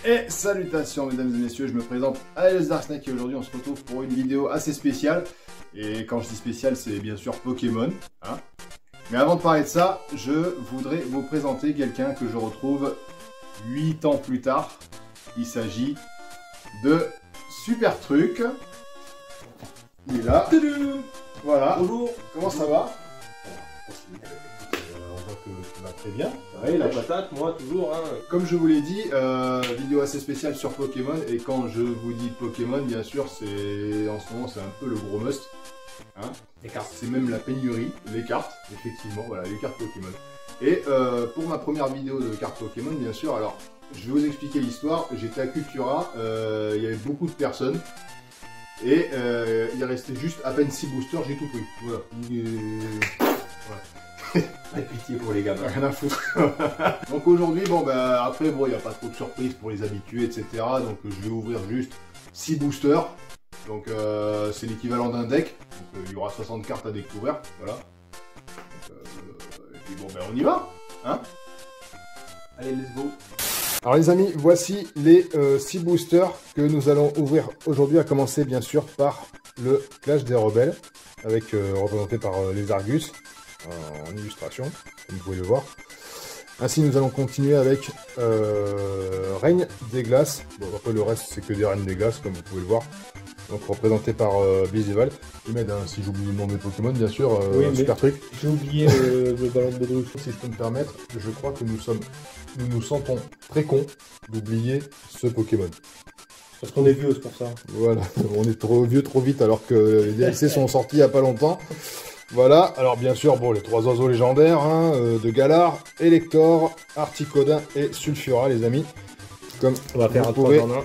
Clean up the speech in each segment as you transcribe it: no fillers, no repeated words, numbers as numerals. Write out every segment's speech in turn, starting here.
Et salutations mesdames et messieurs, je me présente Alias Dark Snake et aujourd'hui on se retrouve pour une vidéo assez spéciale. Et quand je dis spéciale, c'est bien sûr Pokémon. Hein. Mais avant de parler de ça, je voudrais vous présenter quelqu'un que je retrouve 8 ans plus tard. Il s'agit de Super Truc. Il est là. Voilà. Bonjour. Comment ça va? On voit que tu vas très bien. Ouais, la patate, moi toujours. Hein. Comme je vous l'ai dit, vidéo assez spéciale sur Pokémon. Et quand je vous dis Pokémon, bien sûr, c'est en ce moment c'est un peu le gros must. Hein, les cartes. C'est même la pénurie, les cartes, effectivement, voilà, les cartes Pokémon. Et pour ma première vidéo de cartes Pokémon, bien sûr, alors, je vais vous expliquer l'histoire. J'étais à Cultura, il y avait beaucoup de personnes. Et il restait juste à peine 6 boosters, j'ai tout pris. Voilà. Pas de pitié pour les gamins. Rien à foutre. Donc aujourd'hui, bon bah après, bon, il n'y a pas trop de surprises pour les habitués, etc. Donc je vais ouvrir juste 6 boosters. Donc c'est l'équivalent d'un deck. Donc il y aura 60 cartes à découvrir. Voilà. Et puis bon, ben on y va. Hein? Allez, let's go. Alors les amis, voici les 6 boosters que nous allons ouvrir aujourd'hui, à commencer bien sûr par le Clash des Rebelles, avec représenté par les Argus en illustration, comme vous pouvez le voir. Ainsi nous allons continuer avec Règne des Glaces. Bon après le reste c'est que des Reines des Glaces comme vous pouvez le voir. Donc représenté par Blizzard. Il m'aide hein, si j'oublie le nom des Pokémon bien sûr, oui, Super Truc. J'ai oublié le ballon de Baudruche. Si je peux me permettre, je crois que nous nous sentons très cons d'oublier ce Pokémon. Parce qu'on est vieux, c'est pour ça. Voilà, on est trop vieux trop vite alors que les DLC sont sortis il n'y a pas longtemps. Voilà, alors bien sûr, bon, les 3 oiseaux légendaires hein, de Galar, Elector, Articodin et Sulfura, les amis. Comme on va faire vous un 3 pourrez en 1.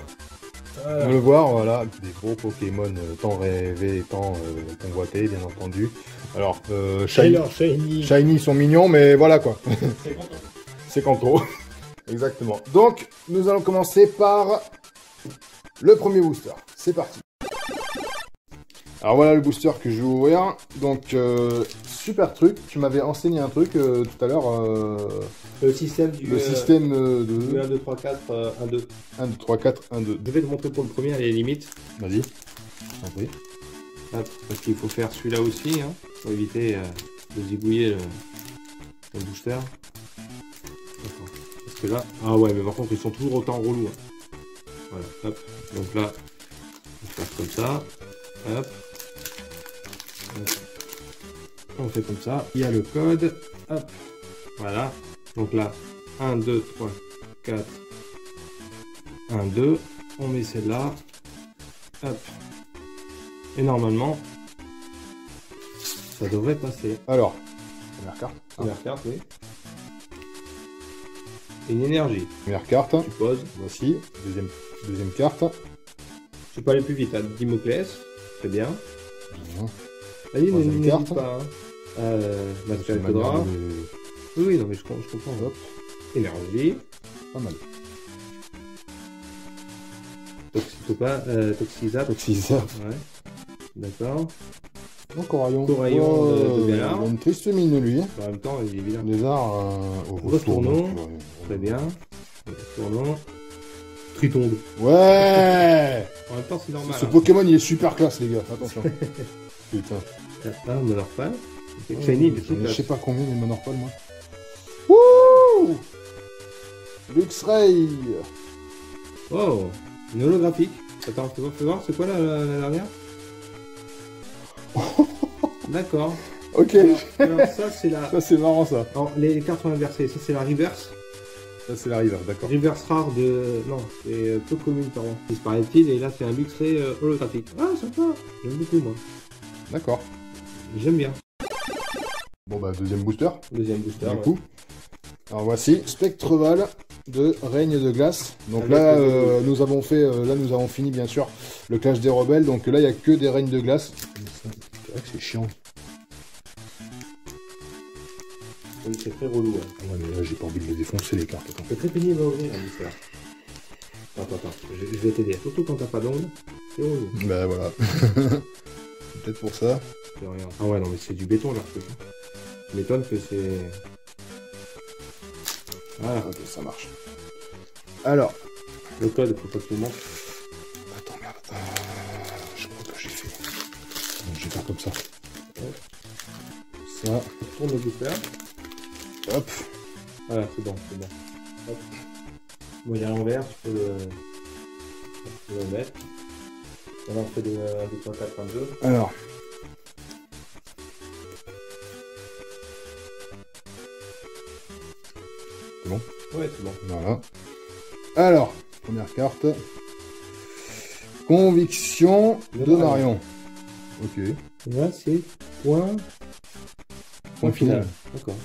Voilà. le voir, voilà, des beaux Pokémon tant rêvés, tant convoités, bien entendu. Alors, Shiny, ils sont mignons, mais voilà quoi. C'est Kanto. Exactement. Donc, nous allons commencer par le premier booster. C'est parti. Alors voilà le booster que je vais ouvrir. Donc, Super Truc. Tu m'avais enseigné un truc tout à l'heure. Le système du... Le système du 1, 2, 3, 4, 1, 2. 1, 2, 3, 4, 1, 2. Je vais te montrer pour le premier, à la limite. Vas-y. Oui. Parce qu'il faut faire celui-là aussi, hein, pour éviter de zigouiller le booster. Parce que là... Ah ouais, mais par contre, ils sont toujours autant relous. Hein. Voilà, hop. Donc là, on fait comme ça. Hop. On fait comme ça. Il y a le code. Hop. Voilà. Donc là, 1, 2, 3, 4. 1, 2. On met celle-là. Hop. Et normalement, ça devrait passer. Alors, première carte. Première carte, oui. Et une énergie. Première carte. Tu poses. Voici. Deuxième carte. Je peux pas aller plus vite. Hein. Dimoclès. Très bien. Vas-y, n'hésite pas. Hein. Master Eldora. Oui, non, mais je comprends. Hop. Énergie. Pas mal. Toxisa. Toxisa. Ouais. D'accord. Coraillon. Coraillon de Galar. Il a une triste mine, lui. En même temps, il est évident. Lézard au Retournon. Très bien. Retournon. Tritonde. Ouais. En même temps, c'est normal. Ce Pokémon, il est super classe, les gars. Attention. Putain. Ah, Monorpal. Shiny, il est tout Je classe. sais pas combien les Monorpal, moi. Wouh. Luxray. Oh, une holographique. Attends, fais voir, c'est quoi la dernière? D'accord. Ok. Alors ça, c'est la... Ça, c'est marrant, ça. Alors, les cartes sont inversées. Ça, c'est la reverse. Ça, c'est la river, d'accord. Reverse rare de... Non, c'est peu commune, pardon. Disparaît-il, et là, c'est un Luxray holographique. Ah, sympa. J'aime beaucoup, moi. D'accord. J'aime bien. Bon, bah, deuxième booster. Deuxième booster. Du coup. Alors, voici Spectreval de Règne de Glace. Donc avec là, nous avons fini, bien sûr, le Clash des Rebelles. Donc là, il n'y a que des Règnes de Glace. C'est vrai que c'est chiant. Oui, c'est très relou. Hein. Ouais, mais là, j'ai pas envie de les défoncer, les cartes. C'est très pénible à ouvrir, un booster. Attends, je vais t'aider. Surtout quand t'as pas d'ongle, c'est relou. Bah, voilà. Peut-être pour ça. Rien. Ah ouais, non, mais c'est du béton, là. Je m'étonne que c'est... Voilà, ok, ça marche. Alors, Le code, faut pas que tu le montres. Attends, merde. Je crois que j'ai fait. Donc, je vais faire comme ça. Ouais. Ça. Tourne le booster. Hop. Voilà, c'est bon, c'est bon. Hop. Bon, il est à l'envers, tu peux le mettre. Et là, on fait des 1, 2, 3, 4, 1, 2. Alors. C'est bon? Ouais, c'est bon. Voilà. Alors, première carte. Conviction de Marion. Ok. Et là, c'est point final. D'accord.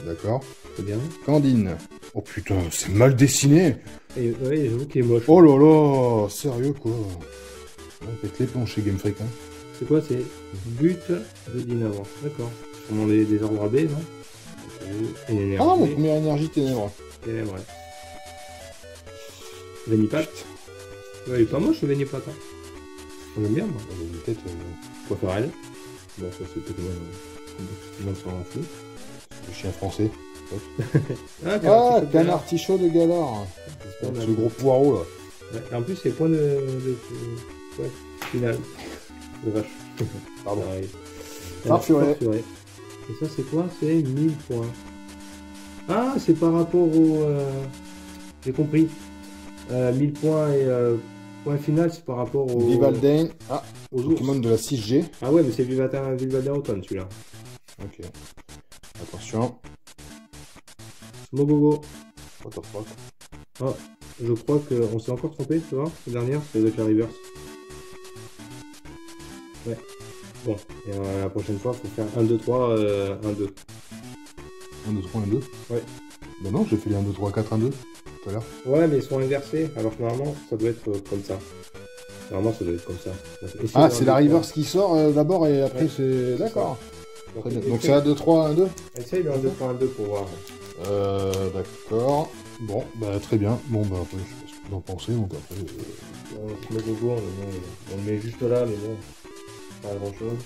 D'accord. C'est bien. Candine. Oh putain, c'est mal dessiné. Et ouais, j'avoue qu'il est moche. Oh là là, sérieux quoi. On pète les plombs chez Game Freak. Hein. C'est quoi? C'est but de Dynamo. D'accord. Sûrement des ordres AB, non? Et une énergie. Ah, mon première énergie ténèbres. Ténèbres, ouais. Venipat. Ouais, il est pas moche le Venipat. Hein. J'aime bien, moi. Peut-être. Coiffeur. Bon, ça c'est Pokémon. Pokémon sur un fou. Le chien français. Ah, qu'un artichaut de galard. Ce gros poireau là. Ouais, en plus, c'est point de ouais, final. De vache. Pardon. Farfuret. Et ça, c'est quoi? C'est 1000 points. Ah, c'est par rapport au. J'ai compris. 1000 points et point final, c'est par rapport au. Vivaldane. Ah, aux Pokémon ours. de la 6G. Ah ouais, mais c'est Vivaldane Automne celui-là. Ok. Attention. Smogogo. What the fuck? Ah, je crois qu'on s'est encore trompé, tu vois, la dernière, c'est avec la reverse. Ouais. Bon, et la prochaine fois, il faut faire 1, 2, 3, 1, 2. 1, 2, 3, 1, 2. Ouais. Bah non, j'ai fait les 1, 2, 3, 4, 1, 2 tout à l'heure. Ouais, mais ils sont inversés, alors que normalement, ça doit être comme ça. Normalement, ça doit être comme ça. Ah, c'est la reverse qui sort d'abord et après ouais. C'est... D'accord. Très bien. Donc c'est 1, 2, 3, 1, 2. Essaye le 1, 2, 3, 1, 2 pour voir. D'accord. Bon, bah très bien. Bon, bah après, je sais pas ce que vous en pensez, donc après... on le met juste là, mais bon, pas grand chose.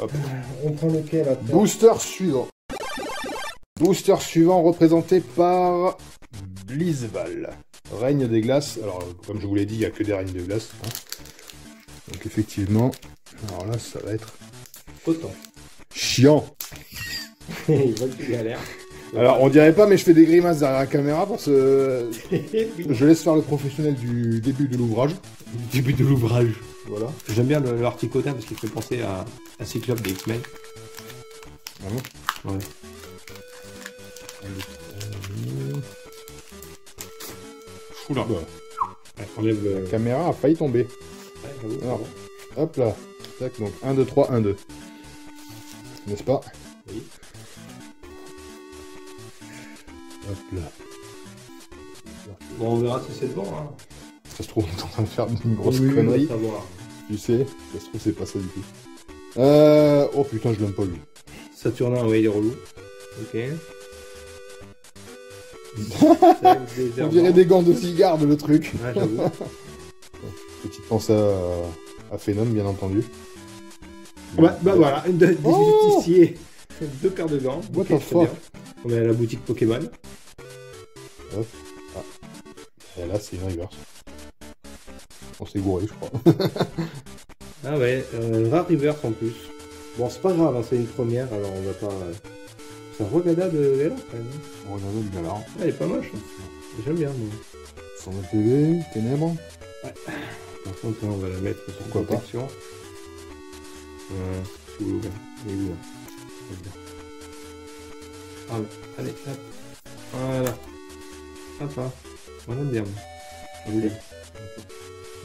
Hop. On prend lequel après? Booster suivant. Booster suivant représenté par Blizzval. Règne des glaces. Alors, comme je vous l'ai dit, il n'y a que des règnes de glace. Hein. Donc effectivement, alors là, ça va être... Autant. Chiant. Il voit que tu galères. Alors, on dirait pas, mais je fais des grimaces derrière la caméra parce que je laisse faire le professionnel du début de l'ouvrage. Début de l'ouvrage. Voilà. J'aime bien l'articotin parce qu'il fait penser à Cyclope des X-Men. Vraiment? Ouais. Oula. Ouais, enlève le... La caméra a failli tomber. Ouais, alors, hop là. Tac, donc 1, 2, 3, 1, 2. N'est-ce pas? Oui. Hop là. Bon, on verra si c'est bon. Hein. Ça se trouve, on est en train de faire une grosse connerie. Tu sais, ça se trouve, c'est pas ça du tout. Oh putain, je l'aime pas lui. Saturnin, ouais, il est relou. Ok. On dirait des gants de cigare, le truc. Ouais, j'avoue. Petite pensée à Phenom, bien entendu. Bah voilà, des justiciers. 2 quarts de gants. What the fuck? On est à la boutique Pokémon. Hop. Ah. Et là, c'est une reverse. On s'est gouré, je crois. Ah ouais, rare reverse en plus. Bon, c'est pas grave, hein, c'est une première, alors on va pas... C'est un Rogada de Galar, quand même. Rogada de Galar. Ah, il est pas moche. J'aime bien, moi. 100 PV, ténèbres. Ouais. Par contre, là, on va la mettre sur pourquoi protection. Sous l'eau, là. Il est où, là? Ah, allez, hop. Voilà. Hop, là. Moi, j'aime bien, moi.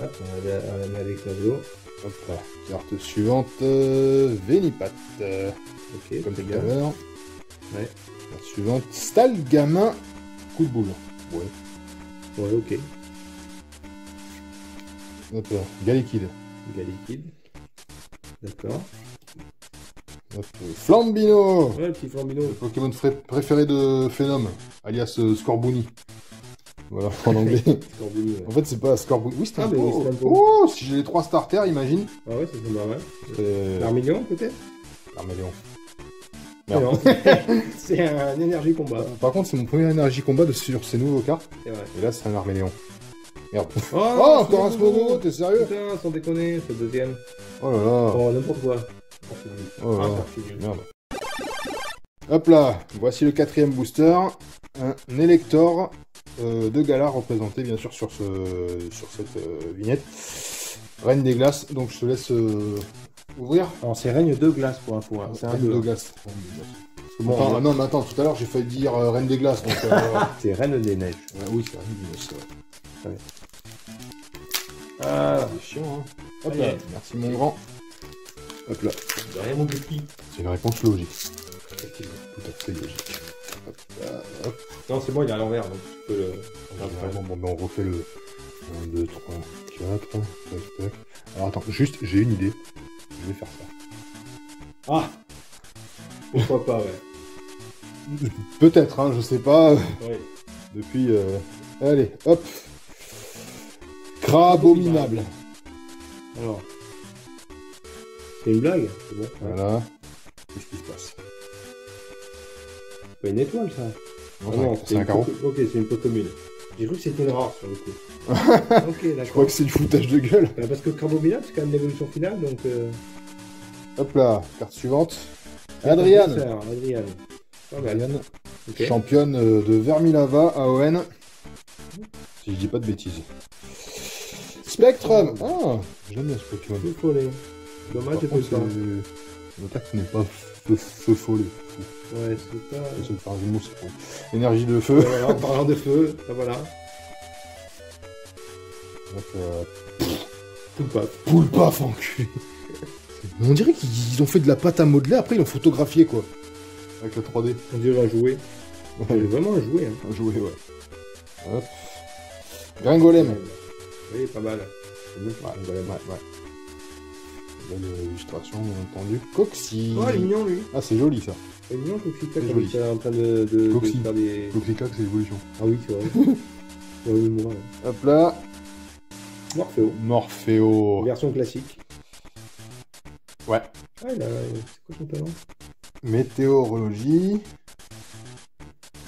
Hop, on la met avec la l'eau. Hop là. Carte suivante, Venipat. Ok, comme tout à bien. l'heure. Ouais. Carte suivante, Stalgamin. Coup de boule. Ouais. Ouais, ok. Hop là. Galikid. Galikid. D'accord. Hop. Flambino. Ouais, le petit Flambino. Le Pokémon préféré de Phenom, alias Scorbunny. Voilà, en anglais. Scorbunny, ouais. En fait, c'est pas Scorbunny. Oui, c'est un mais peu. c'est un peu. Oh, si j'ai les 3 starters, imagine. Ah ouais, ça semble mal. C'est... L'armillion, peut-être? Arméléon. Mais non, c'est un énergie combat. Par contre, c'est mon premier énergie combat sur ces nouveaux cartes. C'est vrai. Et là, c'est un Arméléon. Merde. Oh, Encore un Smogo, t'es sérieux? Putain, sans déconner, c'est le deuxième. Oh là là. Oh, n'importe quoi. Oh, c'est nul. Oh là là. c'est nul. Merde. Hop là, voici le 4e booster. Un Elector de Galar représenté bien sûr sur cette vignette. Reine des glaces, donc je te laisse ouvrir. Alors, c'est règne de glace pour info. Hein. C'est un Reine deux. de glace. Bon, Attends, non, mais attends, tout à l'heure j'ai failli dire Reine des glaces. Donc, c'est reine des neiges. oui, c'est Reine des glaces. Ouais. Ah, C'est chiant, hein. Hop Allez. là, merci mon grand. Hop là, de rien mon petit. c'est une réponse logique. Effectivement, tout à fait logique. Hop là, hop. Non, c'est bon, il est à l'envers, donc tu peux le. Bon, ben on refait le 1, 2, 3, 4, tac, tac. Alors attends, juste, j'ai une idée. Je vais faire ça. Ah, pourquoi pas, ouais. Peut-être, hein, je sais pas. Ouais. Depuis. Allez, hop. Crabominable. Alors. C'est une blague? C'est bon. Ouais. Voilà. Qu'est-ce qui se passe? C'est pas une étoile, ça. Non, c'est un carreau. Ok, c'est une peau commune. J'ai cru que c'était une rare sur le coup. Ok, Je crois d'accord. que c'est du foutage de gueule. Parce que Crabominable, c'est quand même l'évolution finale, donc. Hop là, carte suivante. Adriane. Adriane. Pas mal. Adriane, Ok. championne de Vermilava AON. Si je dis pas de bêtises. Spectrum. Ah, j'aime bien ce Pokémon. Feu follet. Dommage, j'ai Par pas contre, le temps. L'attaque n'est pas feu follet. Ouais, c'est pas. Ça de faire un jeu de mots, c'est bon. Énergie de feu. Voilà, en parlant de feu, ben voilà. Donc, Tout pas. poule paf, enculé. On dirait qu'ils ont fait de la pâte à modeler, après ils l'ont photographié quoi. Avec la 3D. On dirait un jouet. Ouais, Vraiment un jouet, hein. un jouet, ouais. Hop. Gringolem. Oui, pas mal. Ouais, ouais. Belle illustration, bien entendu. Coxy. Oh, il est mignon, lui. Ah, c'est joli ça. C'est mignon, Coxy C'est comme joli. il est en train de Coxy. faire des. Coxycac, c'est l'évolution. Ah oui, c'est vrai. Oui, moi, ouais. Hop là. Morpheo. Morpheo. Version classique. Ouais. Ah, il a. C'est quoi son talent? Météorologie.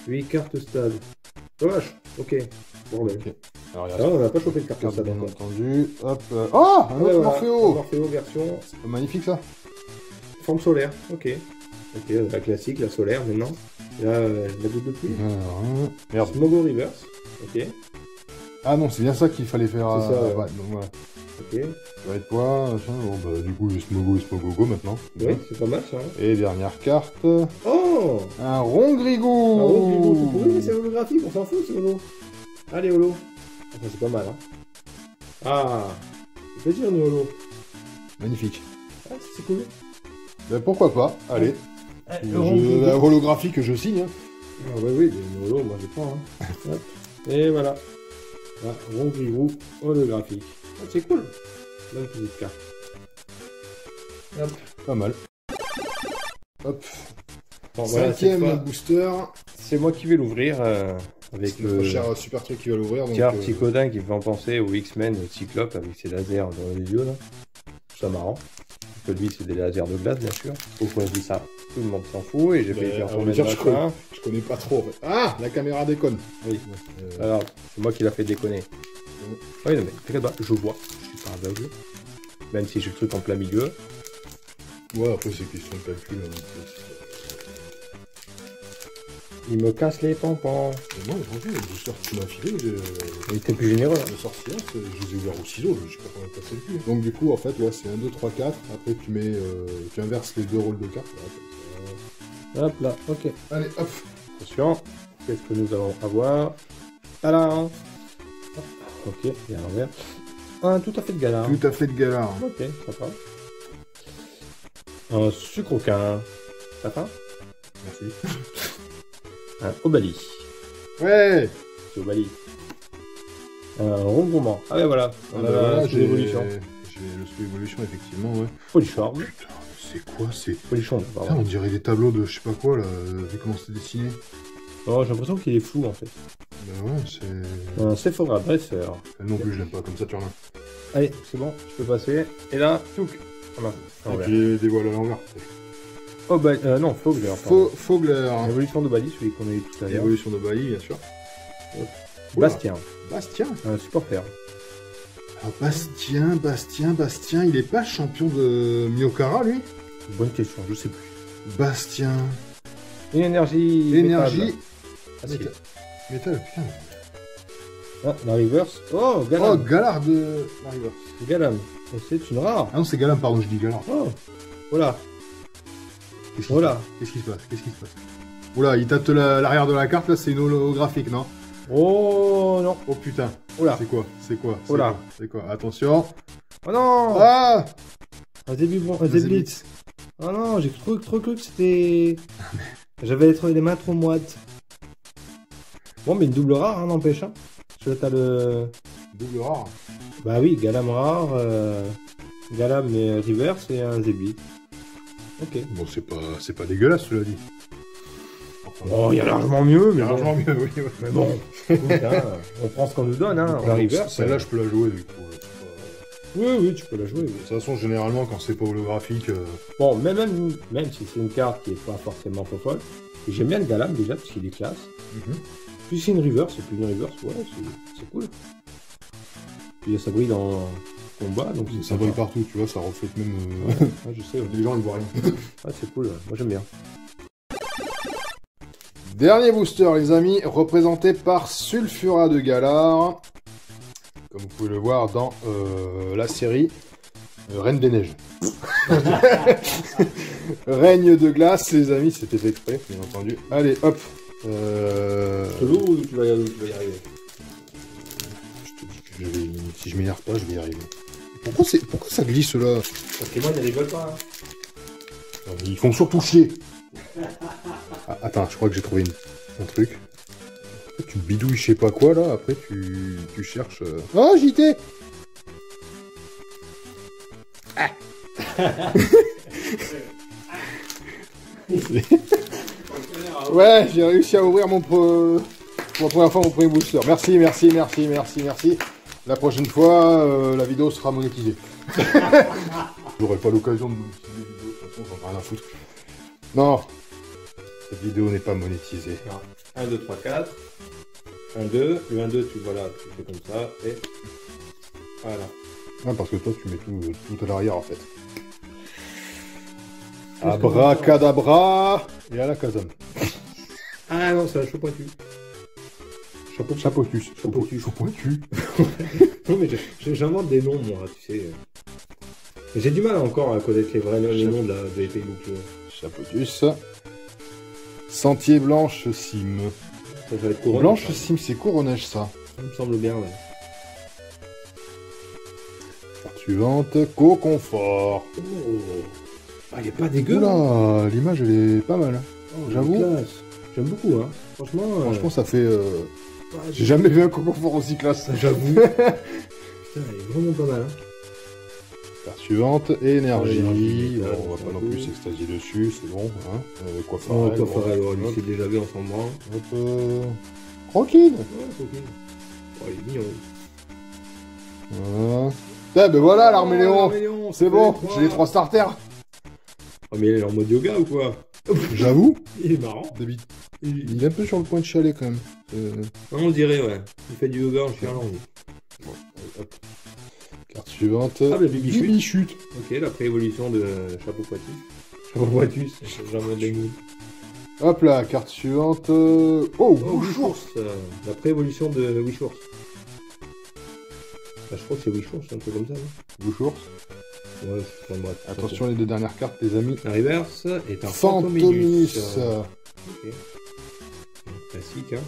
8 cartes stade. Oh vache. Ok. Bordel. Ok. Alors, il y Ah, a on n'a pas chopé de carte carte, stade bien encore. entendu. Hop. Oh, un autre Morpheo. Morpheo version C'est pas magnifique ça. forme solaire. Ok. Ok, la classique, la solaire maintenant. Et là, la goutte de pluie. Alors, merde. Smogo Reverse. Ok. Ah non, c'est bien ça qu'il fallait faire. C'est ça, ouais. donc voilà. Ok. Ça va être quoi machin. Bon, bah, du coup, j'ai Smogo et Smogogo maintenant. Oui, c'est pas mal ça. Et dernière carte. Oh, Un Rongrigou. un rose du tout pourri, mais c'est holographique, on s'en fout, c'est holo. Allez, holo. Enfin, c'est pas mal, hein. Ah, c'est plaisir, nous, holo. Magnifique. Ah, c'est cool. Ben, pourquoi pas. Allez. Le La holographie que je signe. Hein. Ah, ouais, oui, des holo, moi, je prends, hein. Hop. Et voilà. Ah, Rongrigou holographique. Ah, c'est cool. Bonne petite carte. Hop. Pas mal. Hop. Bon, voilà, cette 5e fois, booster. c'est moi qui vais l'ouvrir avec C'est notre cher Super Truc qui va l'ouvrir. Donc, Car petit codin qui fait en penser aux X-Men Cyclope avec ses lasers dans les yeux là. C'est marrant. Que lui c'est des lasers de glace bien sûr. Pourquoi je dis ça? Tout le monde s'en fout et j'ai fait faire son je connais pas trop en fait. Ah, la caméra déconne. Oui. Alors, c'est moi qui l'a fait déconner. Oui, non mais t'inquiète pas, je vois. Je suis pas aveugle. Même si j'ai le truc en plein milieu. Ouais, après c'est question de calcul. Hein, Il me casse les pompons. et moi, franchement, les boosters que tu m'as filé, Il était plus généreux. Hein. le sorcier, je les ai ouverts au ciseau, je sais pas comment passer le cul. Donc du coup, en fait, ouais, c'est 1, 2, 3, 4. Après, tu inverses les deux rôles de cartes. Voilà, Hop là, ok. comme ça. Allez, hop. Attention, qu'est-ce que nous allons avoir? Talent. Ok, et à l'envers. Un tout à fait de galard. Tout à fait de galard. Ok, sympa. Un sucroquin. Ça va? Merci. Un obali. Ouais. C'est obali. Un rongourmand. Ah ouais, voilà. On a la j'ai évolution. J'ai le sous-évolution, effectivement, ouais. Polichon. Putain, c'est quoi, c'est... Polichon, Putain, pardon. on dirait des tableaux de je sais pas quoi, là, vu comment c'est dessiné. Oh, j'ai l'impression qu'il est flou en fait. Bah ouais, c'est... Un Sephora dresseur. Elle non plus, je l'aime pas, comme ça tu reviens. Allez, c'est bon, je peux passer. Et là, touc. Ah non, à Et l'envers. puis des voiles à l'envers. Oh, bah, non, Fogler. Fogler. Évolution de Bali, celui qu'on a eu tout à l'heure. Évolution de Bali, bien sûr. Bastien. Bastien. Un supporter. Alors Bastien, il est pas champion de Myokara, lui? Bonne question, je sais plus. Bastien. Une énergie. Énergie. Métal. Métal, putain. Ah, la reverse. Oh, Galam. Oh, Galar de la Reverse. Galam. C'est une rare. Ah non, c'est Galam, pardon, je dis Galar. Oh, voilà. Qu'est-ce qui Voilà. Qu'est-ce qui se passe? Qu'est-ce qui se passe? Oula, il tâte l'arrière de la carte, là, c'est une holographique, non? Oh non. Oh putain. Oula. C'est quoi? C'est quoi? Oula. C'est quoi? Attention. Oh non. Ah! Un début bon, un Zeblitz. Oh non, j'ai trop cru que c'était. J'avais les mains trop moites. Bon, mais une double rare, hein, n'empêche. Hein. Je t'as le. Double rare. Bah oui, Galam rare, Galam mais reverse et un Zeblitz. Ok. Bon, c'est pas dégueulasse, cela dit. Oh, il y a largement mieux, mais largement mieux, oui. Mais bon, écoute, hein, on prend ce qu'on nous donne, hein. La reverse. Celle-là, je peux la jouer, du coup. Oui, tu peux la jouer. Oui. De toute façon, généralement, quand c'est pas holographique. Bon, même si c'est une carte qui est pas forcément folle, j'aime bien le Galam déjà, parce qu'il est classe. Puis c'est une reverse, et puis une reverse, ouais, c'est cool. Puis ça brille dans le combat, donc ça brille partout, tu vois, ça reflète même. Ouais, je sais, les gens ils voient rien. Ouais, c'est cool, moi j'aime bien. Dernier booster, les amis, représenté par Sulfura de Galar. Comme vous pouvez le voir dans la série Reine des Neiges. Règne de glace, les amis, c'était fait exprès, bien entendu. Allez, hop. C'est lourd ou tu vas y arriver? Je te dis que si je m'énerve pas, je vais y arriver. Pourquoi ça glisse là? Parce que moi, ils rigolent pas. Hein. Ils font surtout chier. Ah, attends, je crois que j'ai trouvé un truc. Tu bidouilles je sais pas quoi là, après tu cherches... Oh, JT. Ah. Ouais, j'ai réussi à ouvrir pour la première fois mon premier booster. Merci. La prochaine fois, la vidéo sera monétisée. J'aurai pas l'occasion de monétiser les vidéos, de toute façon, j'en ai rien à foutre. Non, cette vidéo n'est pas monétisée. 1, 2, 3, 4. 1, 2. Le 1, 2, tu fais comme ça, et... Voilà. Non, parce que toi, tu mets tout à l'arrière, en fait. Abracadabra et à la Kazam. Ah non, c'est un chapeau pointu. Chapeautus. Non, mais j'invente des noms, moi, tu sais. J'ai du mal encore à connaître les vrais noms de l'épée bouclier. Chapeautus. Sentier Blanche Sim. Ça va être couronne. Blanche Sim, c'est couronnage, ça. Ça me semble bien, ouais. Carte suivante, Co-Confort. Oh. Ah, il est pas dégueu. Oula, l'image, elle est pas mal. Oh, j'avoue. J'aime beaucoup, hein. Franchement, ça fait... J'ai jamais vu un Co-Confort aussi classe. J'avoue. Putain, il est vraiment pas mal, hein. Carte suivante, énergie. Énergie, on va pas non plus s'extasier dessus, c'est bon. Hein. Coiffeur, lui, c'est déjà vu ensemble. Tranquille. Ouais, tranquille. Oh, il est mignon. Voilà. Ah, ben voilà, l'Arméléon. C'est bon, j'ai les 3 starters. Oh, mais il est en mode yoga ou quoi? J'avoue. Il est marrant. Il est un peu sur le point de chialer quand même. On dirait, ouais. Il fait du yoga en chialant. Bon, hop. Carte suivante. Ah, bah, Bibichute. Ok, la pré-évolution de Chapeau Poitus. Chapeau Poitus, j'en ai des goûts. Hop là, carte suivante. Oh, Wishours. La pré-évolution de Wishours. Bah, je crois que c'est Wishours, un peu comme ça, non? Wishours. Ouais, enfin, bref. Attention, les 2 dernières cartes, les amis. La reverse est un Fantominus. Ok. Classique, hein.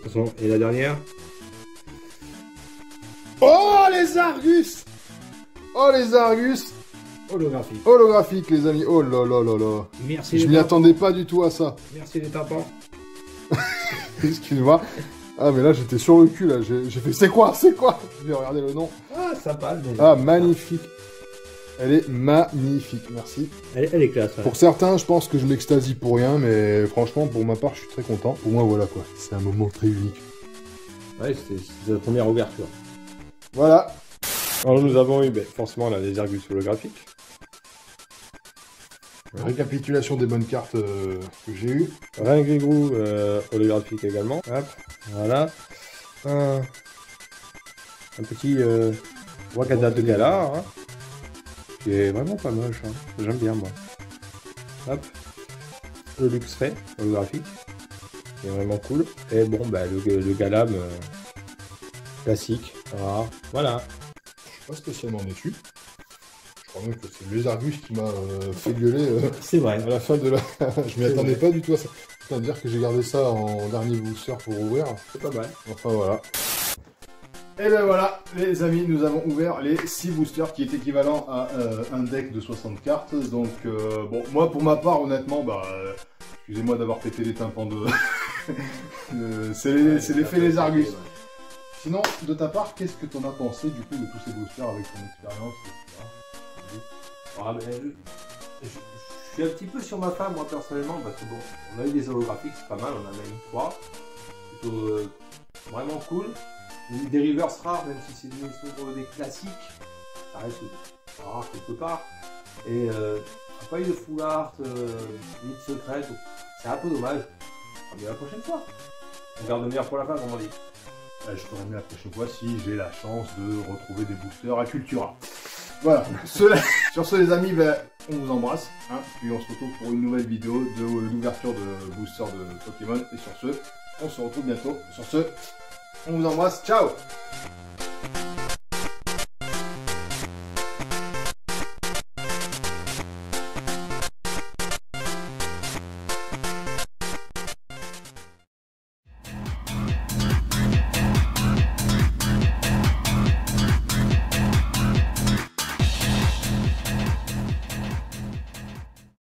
Attention, et la dernière? Oh, les Argus. Holographique, les amis. Oh là là là là. Merci. Je m'y attendais pas du tout à ça. Merci les tympans. Excuse-moi. Ah, mais là, j'étais sur le cul, là. J'ai fait, c'est quoi? J'ai regardé le nom. Ah, sympa. Ah, magnifique. Elle est magnifique, merci. Elle est classe. Ouais. Pour certains, je pense que je m'extasie pour rien, mais franchement, pour ma part, je suis très content. Pour moi, voilà, quoi. C'est un moment très unique. Ouais, c'est la première ouverture. Voilà. Alors, nous avons eu, forcément, les Argus holographiques. Récapitulation des bonnes cartes que j'ai eues. Ringuigrou holographique également. Hop, voilà. Un petit Wakanda de Gala, hein, qui est vraiment pas moche. Hein. J'aime bien moi. Hop. Le Luxray holographique, qui est vraiment cool. Et bon, bah, le Galam classique. Voilà. Je suis pas spécialement déçu. Je crois même que c'est les Argus qui m'a fait gueuler C'est vrai. à la fin de la... Je m'y attendais pas du tout à ça. C'est-à-dire que j'ai gardé ça en dernier booster pour ouvrir. C'est pas mal. Enfin voilà. Et ben voilà, les amis, nous avons ouvert les 6 boosters qui est équivalent à un deck de 60 cartes. Donc bon, moi pour ma part, honnêtement, bah excusez-moi d'avoir pété les tympans de... c'est l'effet les Argus. Sinon, de ta part, qu'est-ce que t'en as pensé du coup de tous ces boosters avec ton expérience, etc. Ah, ben, je suis un petit peu sur ma fin, moi, personnellement, parce que bon, on a eu des holographiques, c'est pas mal, on en a eu 3. Plutôt vraiment cool. Des reverse rares, même si c'est des classiques, ça reste rare quelque part. Et pas eu de full art, ni de secret, c'est un peu dommage. On verra la prochaine fois. On garde le meilleur pour la fin, comme on dit. Je te remets la prochaine fois si j'ai la chance de retrouver des boosters à Cultura. Voilà, sur ce les amis, ben, on vous embrasse, hein, puis on se retrouve pour une nouvelle vidéo d'ouverture de boosters de Pokémon, et sur ce, on se retrouve bientôt. Sur ce, on vous embrasse, ciao!